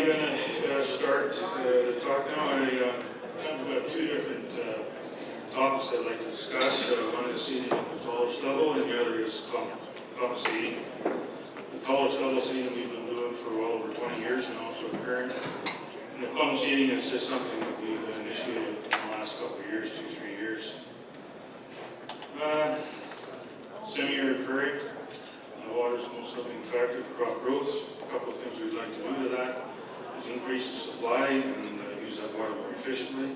going to start the talk now. I have two different topics I'd like to discuss. One is seeding of the taller stubble, and the other is clump seeding. The taller stubble seeding we've been doing for well over 20 years now, so current. And the clump seeding is just something that we've initiated in the last couple of years, 2-3 years. Semi-arid prairie. Water is the most limiting factor to crop growth. A couple of things we'd like to do to that is increase the supply and use that water more efficiently.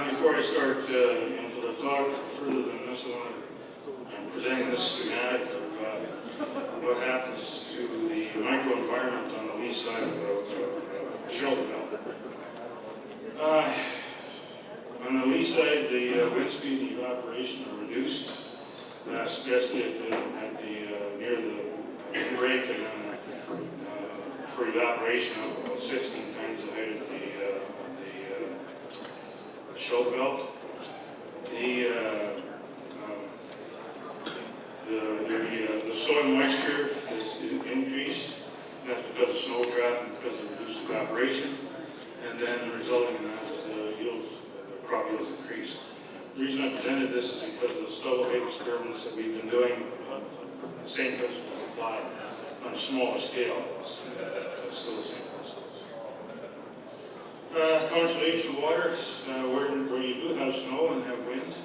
Before I start into the talk further than this, I'm presenting this schematic of what happens to the microenvironment on the lee side of the shelter belt. On the lee side, the wind speed and evaporation are reduced, especially at the near the break, and then for evaporation up about 16 times the height of the shelter belt. The soil moisture is increased. That's because of snow trap and because of reduced evaporation, and then resulting in that is the crop yields increased. The reason I presented this is because of the Stubble-Height experiments that we've been doing, the same principles apply on a smaller scale. It's still the same principles. Conservation of water, where you do have snow and have winds,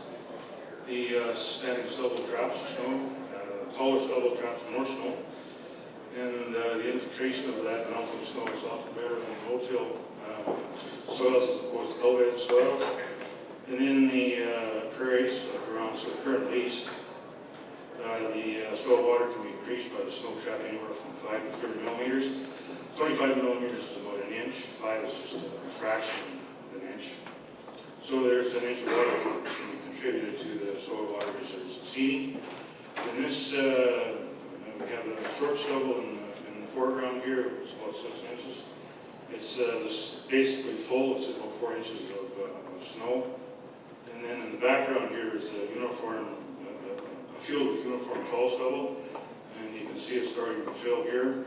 the standing stubble traps snow, taller stubble traps more snow, and the infiltration of that melting snow is often better than no-till soils as opposed to cultivated soils. And in the prairies, like around current east, the soil water can be increased by the snow trap anywhere from 5 to 30 millimeters. 25 millimeters is about an inch. 5 is just a fraction of an inch. So there's an inch of water that can be contributed to the soil water reserves and seeding. In this, we have a short stubble in the foreground here. It's about 6 inches. It's basically full. It's about 4 inches of snow. And then in the background here is a field with uniform tall stubble, and you can see it starting to fill here.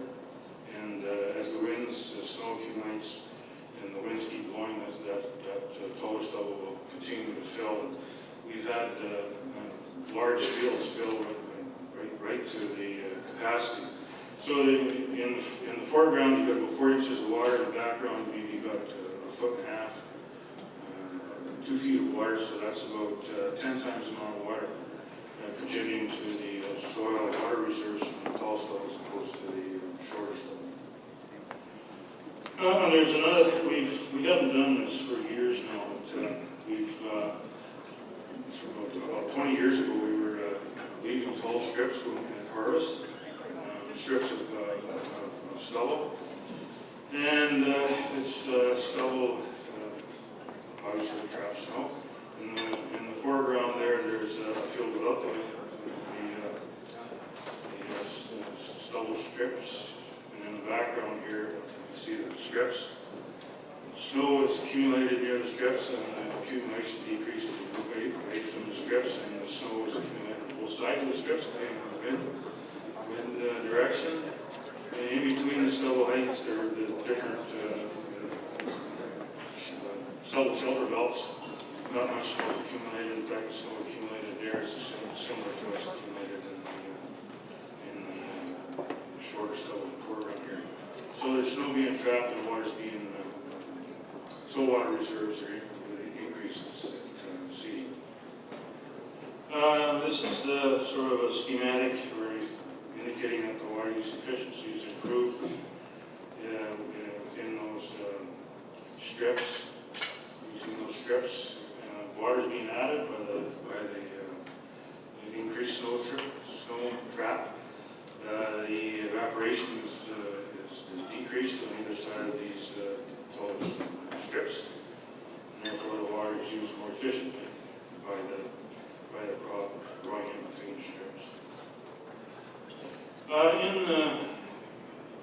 And as the snow accumulates, and the winds keep blowing, that taller stubble will continue to fill. And we've had large fields fill right to the capacity. So in the foreground, you've got about 4 inches of water. In the background, you've got a foot and a half. 2 feet of water, so that's about 10 times the amount of water contributing to the soil water reserves from the tall stubble as opposed to the shorter stubble. There's another, we haven't done this for years now, but about 20 years ago we were leaving tall strips at harvest, strips of stubble, and this stubble obviously traps snow. In the foreground there's a field without the stubble strips, and in the background here you see the strips. Snow is accumulated near the strips, and the accumulation decreases as you move away from the strips, and the snow is accumulated on both sides of the strips depending on the wind direction. And in between the Stubble-Heights there are the different stubble shelter belts. Not much snow is accumulated. In fact, the snow accumulated there is similar to what's accumulated in the shorter stubble foreground here. So there's snow being trapped and water's being, soil water reserves are increasing seeding. This is sort of a schematic indicating that the water use efficiency is improved within those strips. Between those strips, water is being added by the increased snow trap. The evaporation is decreased on either side of these taller strips, and therefore the water is used more efficiently by the crop growing in between the strips.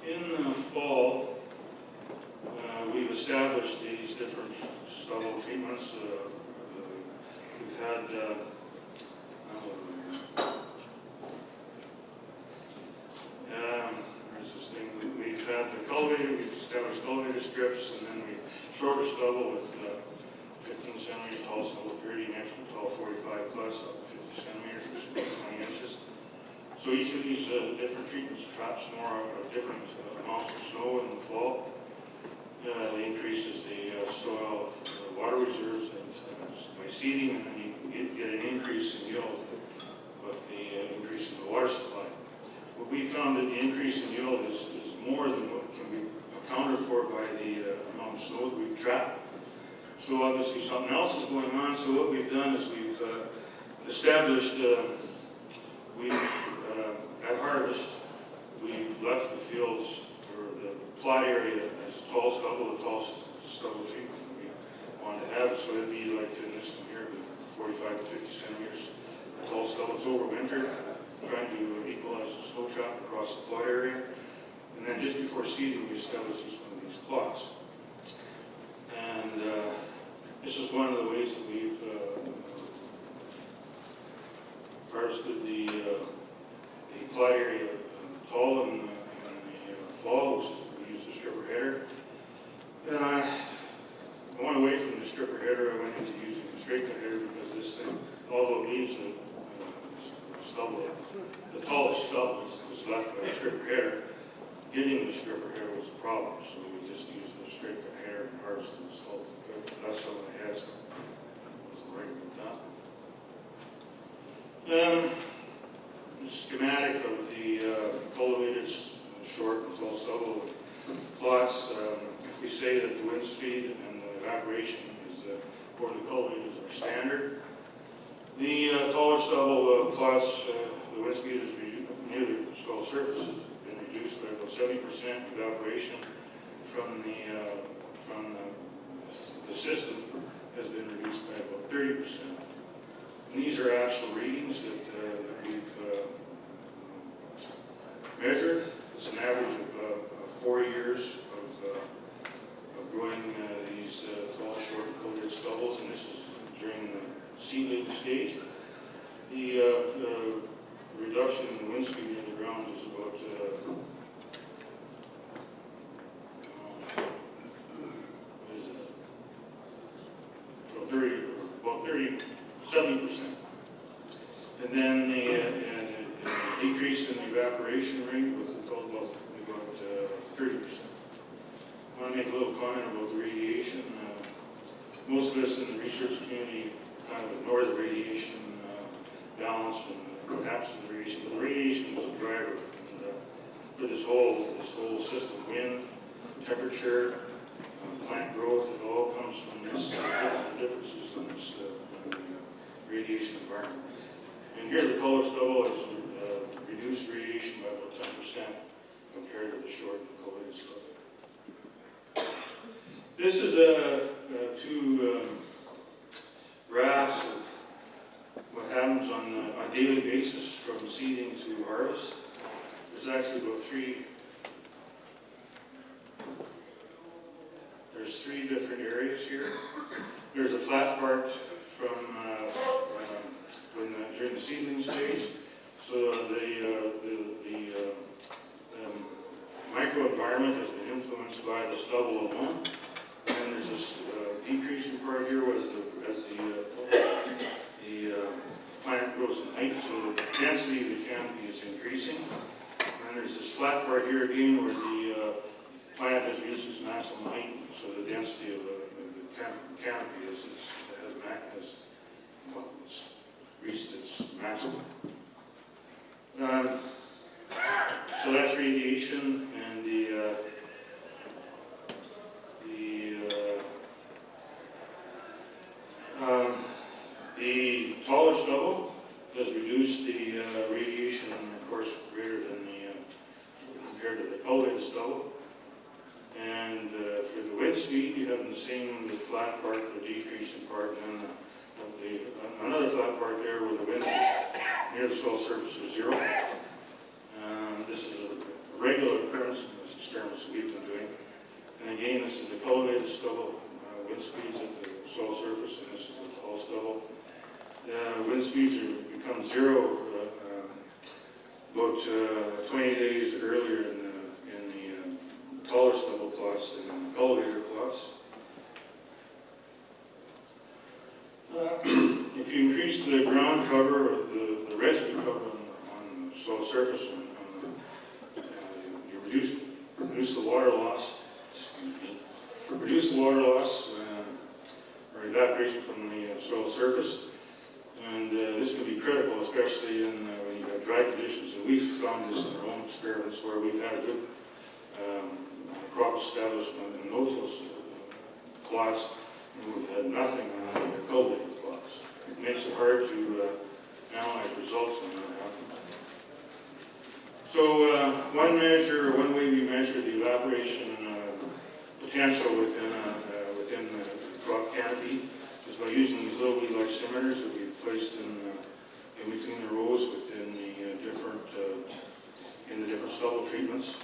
In the fall, we've established these different stubble treatments. We've had there's this thing we've had a cultivated, we've established cultivated strips, and then we shorter stubble with 15 centimeters, tall stubble 30, and extra tall 45 plus, up to 50 centimeters, which is about 20 inches. So each of these different treatments traps more different amounts of snow in the fall. It increases the soil water reserves by seeding, and then you get an increase in yield with the increase in the water supply. What we found that the increase in yield is more than what can be accounted for by the amount of snow that we've trapped. So obviously something else is going on. So what we've done is we've established, at harvest, we've left the fields or the plot area as tall stubble, the tall stubble treatment we wanted to have. So it'd be like in this one here, 45 to 50 centimeters tall stubble. It's overwintered, trying to equalize the snow trap across the plot area. And then just before seeding, we established each one of these plots. And this is one of the ways that we've harvested the plot area tall in the fall, which is we use the stripper header. I went away from the stripper header. I went into using the straight cut header because this thing, although it leaves the stubble, the tallest stubble is left by the stripper header. Getting the stripper header was a problem, so we just used the straight cut header and harvested the stubble. That's some of the heads. Wasn't right about that. The schematic of the cultivated short and tall stubble plots. If we say that the wind speed and the evaporation is for the cultivated are standard, the taller stubble plots, the wind speed is near the soil surface has been reduced by about 70%. Evaporation from the system has been reduced by about 30%. And these are actual readings that we've measured. It's an average of 4 years of growing these tall, short, and cultivated stubbles, and this is during the seedling stage. The reduction in the wind speed in the ground is about what is it? So 70%. And then the decrease in the evaporation rate was a total of about 30%. I want to make a little comment about the radiation. Most of us in the research community kind of ignore the radiation balance and what happens to the radiation. But the radiation is a driver for this whole system. Wind, temperature, plant growth, it all comes from this differences in this radiation environment. And here the taller stubble has reduced radiation by about 10% compared to the short and cultivated stubble. This is two graphs of what happens on a daily basis from seeding to harvest. There's actually about there's three different areas here. There's a flat part from during the seedling stage. So the microenvironment has been influenced by the stubble alone. And then there's this decreasing part here as the plant grows in height, so the density of the canopy is increasing. And there's this flat part here again where the plant has reached its maximum height, so the density of the canopy has reached its maximum. So that's radiation, and the taller stubble has reduced the radiation, of course, greater than compared to the cultivated stubble. And for the wind speed, you have the same flat part, the decreasing part, and then another flat part there where the wind is near the soil surface is 0. This is a regular occurrence in this experiments we've been doing. And again, this is the cultivated stubble. Wind speeds at the soil surface, and this is the tall stubble. Wind speeds become 0 about 20 days earlier in the taller stubble plots than in the cultivator plots. If you increase the ground cover, or the residue cover on the soil surface, you reduce the water loss. Reduce the water loss or evaporation from the soil surface, and this can be critical, especially in when you have dry conditions. And we've found this in our own experiments where we've had good crop establishment in no-till plots, and we've had nothing on the cultivated plots. It makes it hard to analyze results when that happens. So one way we measure the evaporation potential within the crop canopy is by using these little wee lysimeters that we've placed in between the rows within the different stubble treatments.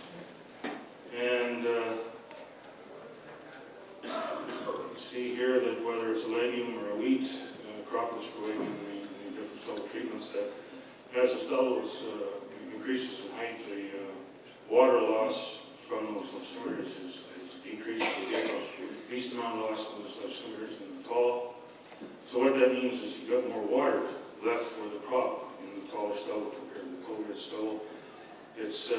And you see here that whether it's a legume or a wheat crop that's growing in the different stubble treatments, that as the stubble increases in height, the water loss from those lysimeters is decreased. We get the least amount of loss from those lysimeters in the tall. So what that means is you've got more water left for the crop in the taller stubble compared to the cultivated stubble. It's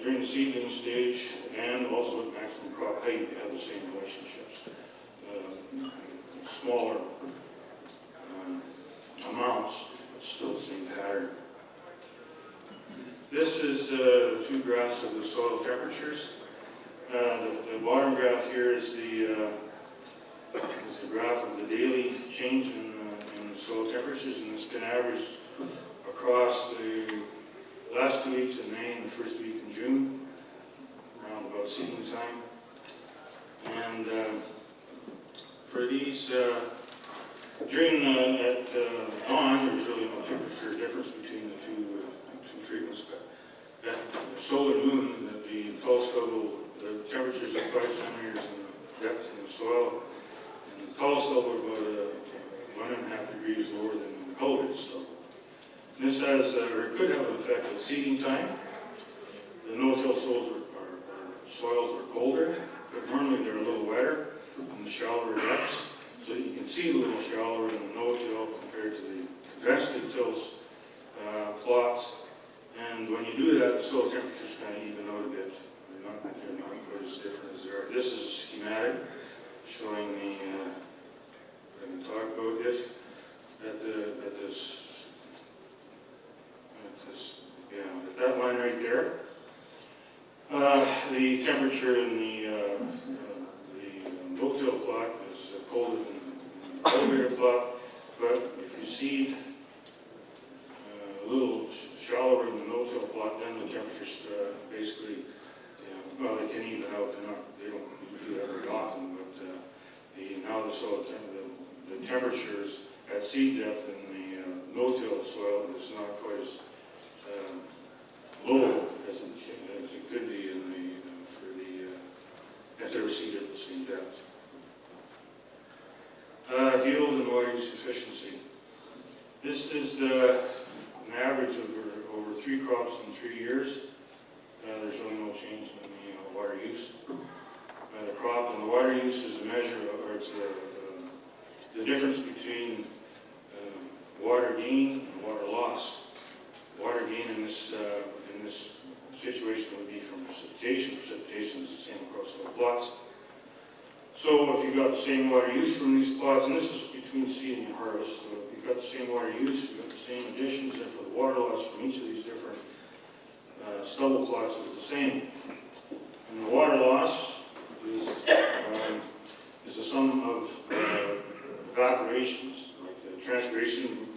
during the seedling stage and also at maximum crop height, you have the same relationships. Smaller amounts, but still the same pattern. This is two graphs of the soil temperatures. The bottom graph here is the graph of the daily change in soil temperatures, and it's been averaged across the last 2 weeks in May and the first week in June, around about seeding time. And for these, during at dawn, there's really no temperature difference between the two treatments. But at solar moon, the tall stubble, the temperatures are 5 centimeters in depth in the soil, and the tall stubble are about 1.5 degrees lower than the cultivated stubble. And this has, or it could have an effect at seeding time. The no-till soils are colder, but normally they're a little wetter in the shallower depths. So you can see a little shallower in the no-till compared to the conventionally tilled plots. And when you do that, the soil temperatures kind of even out a bit. They're not quite as different as they are. This is a schematic showing the, I'm going to talk about if at that line right there, the temperature in the no-till plot is colder than the cultivator plot, but if you seed a little shallower in the no-till plot, then the temperatures basically, well, they can even out. They don't do that very often, but now the soil the temperatures at seed depth in the no-till soil is not quite as low as it could be in if they were seeded at the same depth. Yield and water use efficiency. This is an average over 3 crops in 3 years. There's really no change in the water use. The crop and the water use is a measure, or it's the difference between water gain and water loss. Water gain in this situation would be from precipitation. Precipitation is the same across all plots. So if you've got the same water use from these plots, and this is between seeding and harvest, so if you've got the same water use, you've got the same additions, and for the water loss from each of these different stubble plots is the same. And the water loss is the sum of evaporations, like the transpiration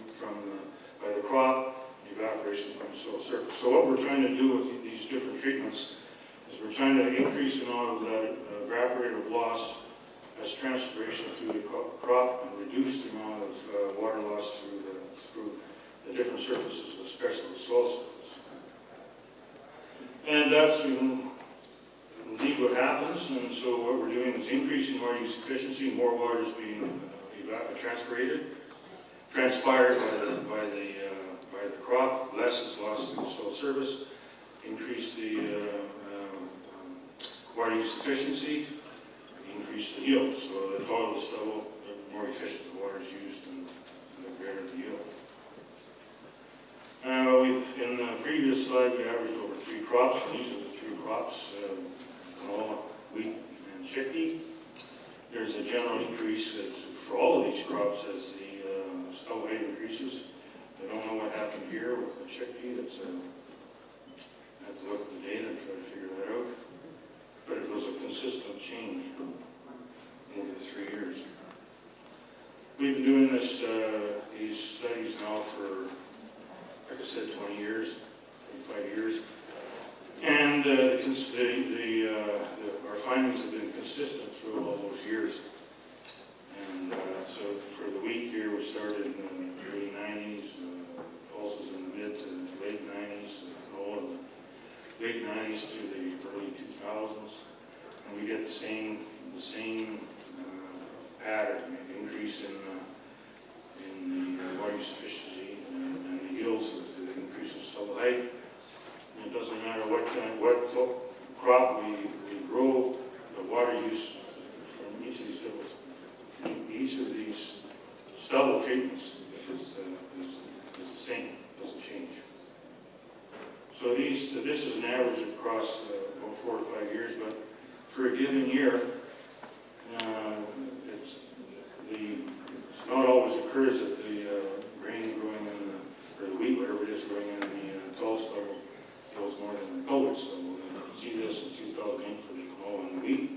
by the crop, and evaporation from the soil surface. So what we're trying to do with these different treatments is we're trying to increase the amount of that evaporative loss as transpiration through the crop and reduce the amount of water loss through the different surfaces, especially the soil surface. And that's indeed what happens. And so what we're doing is increasing water use efficiency. More water is being transpired by the crop. Less is lost through the soil surface. Increase the Water use efficiency, increase the yield. So the taller the stubble, the more efficient the water is used and the greater the yield. In the previous slide, we averaged over 3 crops, and these are the 3 crops, canola, wheat, and chickpea. There's a general increase for all of these crops as the stubble-height increases. I don't know what happened here with the chickpea. I have to look at the data and try to figure that out. But it was a consistent change over the 3 years. We've been doing these studies now for, like I said, 20 years, 25 years. And our findings have been consistent through all those years. And so for the wheat here, we started in the early 90s, pulses in the mid to late 90s, canola in the late 90s to the early 2000s. And we get the same pattern, an increase in the water use efficiency and the yields with the increase in stubble-height. It doesn't matter what crop we grow, the water use from each of these stubble treatments is the same, doesn't change. So this is an average across about 4 to 5 years, but for a given year, it's not always occurs that the grain growing or the wheat, whatever it is, growing in the tall stubble yields more than the culvert stubble. You can see this in 2008 for the canola and the wheat.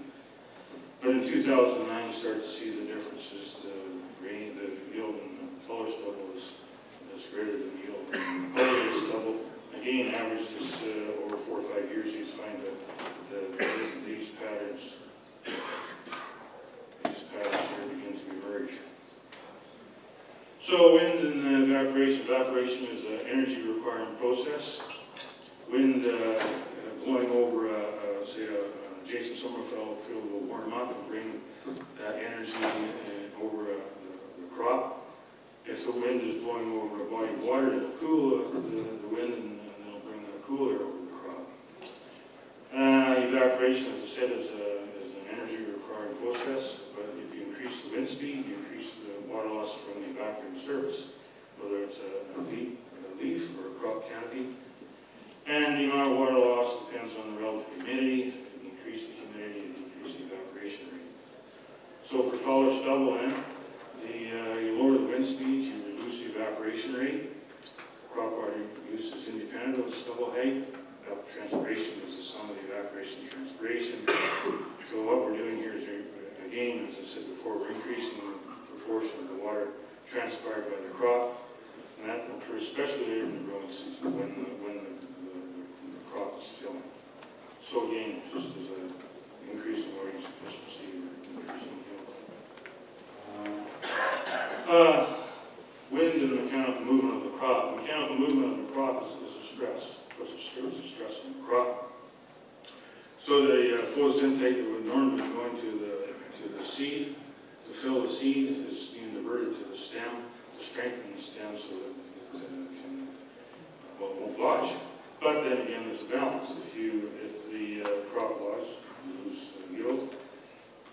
But in 2009, you start to see the differences. The yield in the taller stubble is greater than the yield in the culvert stubble. Again, average this over 4 or 5 years, you'd find that these patterns here begin to emerge. So wind and evaporation. Evaporation is an energy requiring process. Wind blowing over, say, an adjacent summer field will warm up and bring that energy over the crop. If the wind is blowing over a body of water, it'll cool the wind and it'll bring the cooler over the crop. Evaporation, as I said, is an energy requiring process, but if you increase the wind speed, you increase the water loss from the evaporating surface, whether it's a leaf or a crop canopy. And the amount of water loss depends on the relative humidity. You increase the humidity and decrease the evaporation rate. So for taller stubble then, you lower the wind speeds, you reduce the evaporation rate. Crop water use is independent of the stubble-height. Evapotranspiration is the sum of the evaporation and transpiration. So what we're doing here is, again, as I said before, we're increasing the proportion of the water transpired by the crop. And that occurs especially later in the growing season when the crop is filling. So again, just as an increase in water use efficiency, increasing yield. Wind and mechanical movement of the crop. Mechanical movement of the crop is a stress. Puts a stress on the crop. So the photosynthate that would normally go into the seed, to fill the seed, is being diverted to the stem to strengthen the stem so that it won't lodge. But then again, there's a balance. If the crop lodges, you lose yield.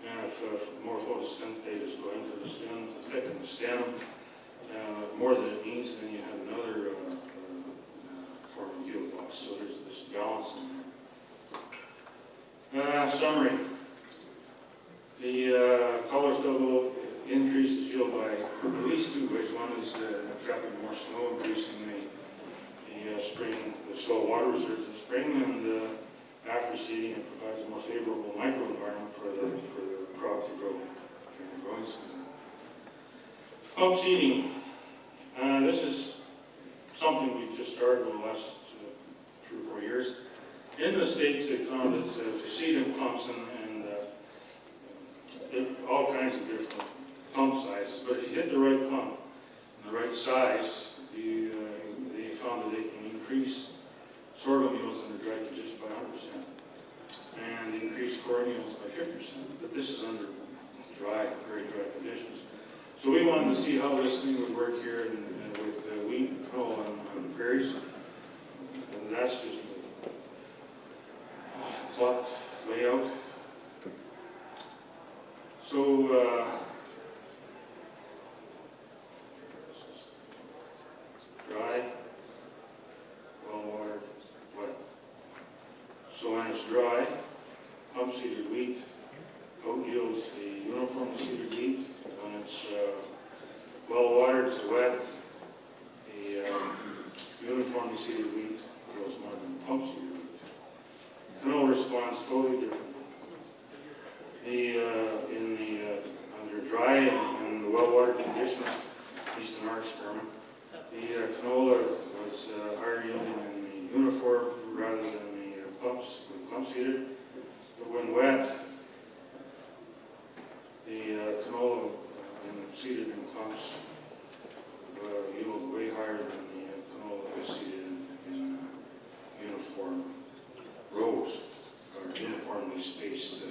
And if more photosynthate is going to the stem to thicken the stem, more than it needs, then you have another form of yield loss. So there's this balance in there. Summary. The taller stubble increases yield by at least 2 ways. One is trapping more snow, increasing the soil water reserves in spring, and after seeding, it provides a more favorable microenvironment for the crop to grow during the growing season. Clump seeding. This is something we've just started in the last 3 or 4 years. In the States, they found that if you seed in clumps and all kinds of different clump sizes, but if you hit the right clump and the right size, they found that they can increase sorghum yields under dry conditions by 100% and increase corn yields by 50%. But this is under very dry conditions. So we wanted to see how this thing would work here with wheat and canola on the prairies. And that's just a plot layout. So, dry, well-watered, wet. So when it's dry, pump-seeded wheat out yields the uniformly seeded wheat. When it's well-watered to wet, the uniformly seeded wheat yields more than pump-seeded wheat. Canola responds totally differently. Under dry and well-watered conditions, at least in our experiment, the canola was higher yielding in the uniform rather than the pump-seeded. But when wet, the canola, when seeded in clumps, yield way higher than the canola that was seeded in uniform rows, or uniformly spaced, the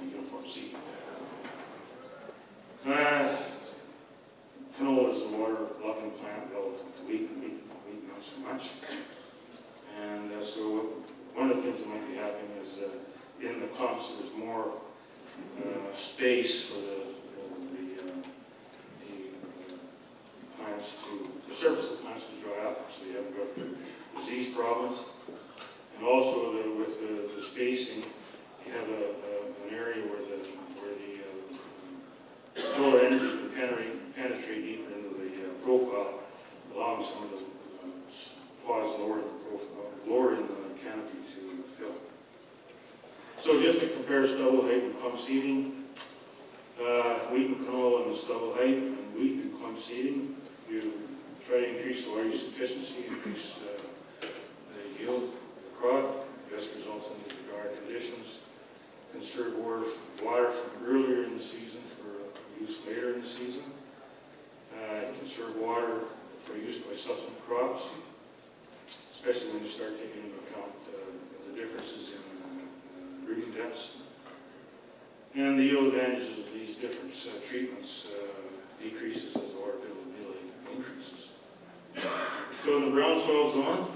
uniform seed. Canola is a water-loving plant relative to wheat, and wheat not so much. And so one of the things that might be happening is in the clumps there's more space for the plants the surface of the plants to dry up, so you haven't got disease problems. And also with the spacing, you have an area where the solar energy can penetrate deeper into the profile, allowing some of the pods lower in the canopy to fill. So just to compare stubble-height and clump seeding, wheat and canola and the stubble-height, and wheat and clump seeding, you try to increase the water use efficiency, increase the yield of the crop, best results under the dry conditions, conserve water from earlier in the season for use later in the season, conserve water for use by subsequent crops, especially when you start taking into account the differences in rooting depths. And the yield advantages of these different treatments decreases as the water availability increases. So in the brown soil zone,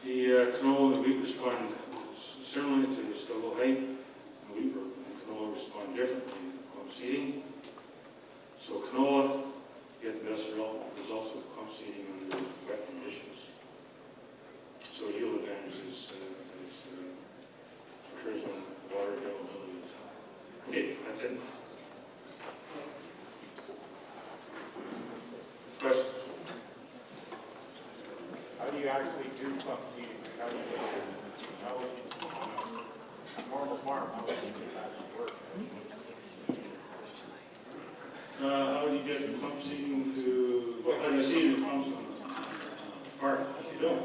the canola and the wheat respond similarly to the stubble-height. Wheat and canola respond differently in clump seeding. So canola get the best results with clump seeding under wet conditions. So yield advantages occurs when water availability is high. Okay, that's it. Questions? How do you actually do clump seeding? How would you normal farm, how would you make that work? How do you get clump seeding to, how do you seed in clumps on the farm? You don't.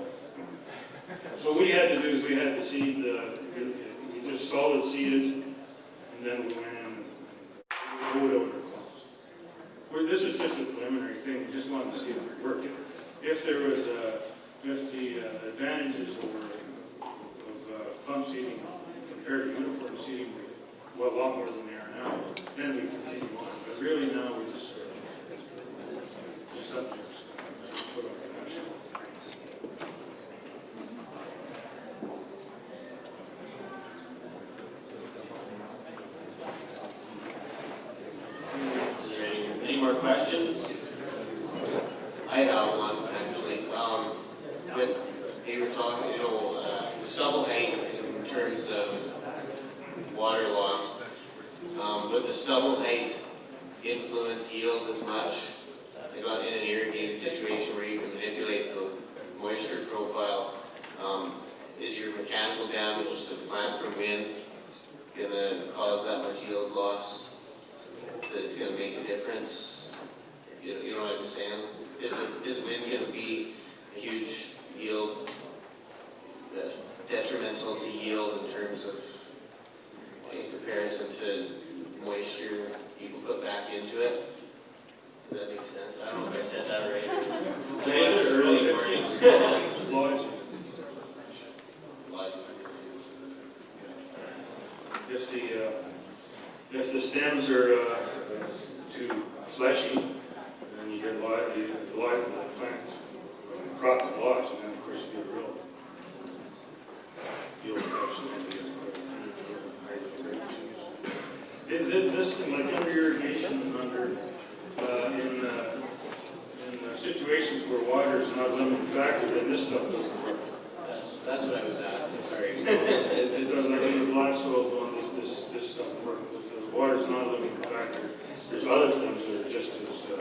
So what we had to do is we had to seed, we just solid seeded, and then we went in and grew it over the clumps. This is just a preliminary thing. We just wanted to see if it would work. If there was if the advantages of clump seeding compared to uniform seeding were a lot more than they are now, then we continue on. But really now we just put on production. Any more questions? I have one actually. You were talking, the stubble-height in terms of water loss. Would the stubble-height influence yield as much? In an irrigated situation where you can manipulate the moisture profile, is your mechanical damage to the plant from wind going to cause that much yield loss that it's going to make a difference? You know what I'm saying? Is wind going to be a huge yield, detrimental to yield in terms of, in comparison to moisture you can put back into it? Does that make sense? I don't know if I said that right. Is it early morning? Logic. If the stems are too fleshy, then you get live the plant crop can lodge, and then of course you get real This thing, like under irrigation, in situations where water is not a limiting factor, then this stuff doesn't work. That's what I was asking, sorry. It doesn't, like in the black soil one, this stuff works, because the water's not a limiting factor. There's other things that are just as,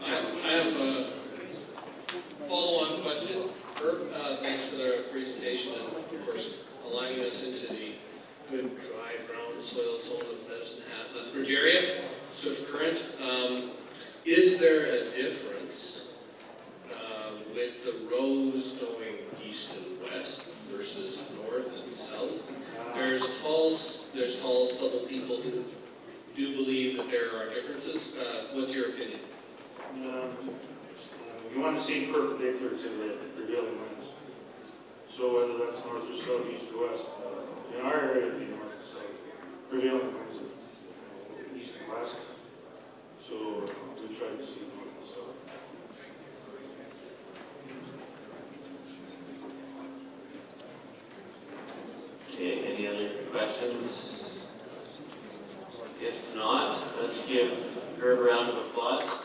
I have a follow-on question. Herb, thanks for the presentation and of course aligning us into the good dry brown soil zone of Medicine Hat, Lethbridge area, Swift Current. Is there a difference with the rows going east and west versus north and south? There's tall, stubble people who do believe that there are differences. What's your opinion? you want to see perpendicular to the prevailing winds. So whether that's north or south, east or west, in our area it'd be north and south. Prevailing winds of east and west. So we tried to see north and south. Okay, any other questions? If not, let's give Herb a round of applause.